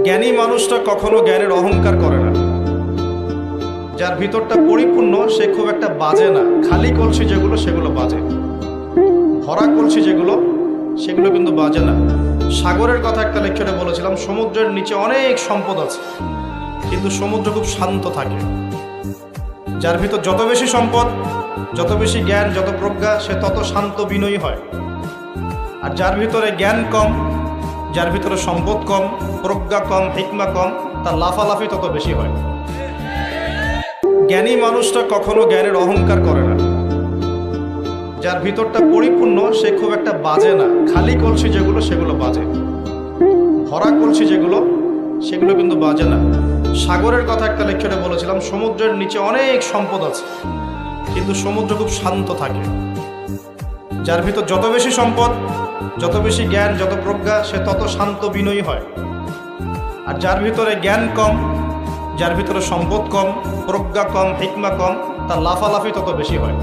জ্ঞানী মানুষটা কখনো জ্ঞানের অহংকার করে না। যার ভিতরটা পরিপূর্ণ সে খুব একটা বাজে না। খালি কলসি যেগুলো সেগুলো বাজে, ভরা কলসি যেগুলো সেগুলো কিন্তু বাজে না। সাগরের কথা একটা লেকচারে বলেছিলাম, সমুদ্রের নিচে অনেক সম্পদ আছে কিন্তু সমুদ্র খুব শান্ত থাকে। যার ভিতর যত বেশি সম্পদ, যত বেশি জ্ঞান, যত প্রজ্ঞা, সে তত শান্ত বিনয়ী হয়। আর যার ভিতরে জ্ঞান কম, যার ভিতরে সম্পদ কম, প্রজ্ঞা কম, হিকমা কম, তার লাফালাফি তত বেশি হয়। জ্ঞানী মানুষটা কখনো জ্ঞানের অহংকার করে না। যার ভিতরটা পরিপূর্ণ সে খুব একটা বাজে না। খালি কলসি যেগুলো সেগুলো বাজে, ভরা কলসি যেগুলো সেগুলো কিন্তু বাজে না। সাগরের কথা একটা লেকচারে বলেছিলাম, সমুদ্রের নিচে অনেক সম্পদ আছে কিন্তু সমুদ্র খুব শান্ত থাকে। যার ভিতর যত বেশি সম্পদ, যত বেশি জ্ঞান, যত প্রজ্ঞা, সে তত শান্ত বিনয়ী হয়। আর যার ভিতরে জ্ঞান কম, যার ভিতরে সম্পদ কম, প্রজ্ঞা কম, হিকমা কম, তার লাফালাফি তত বেশি হয়।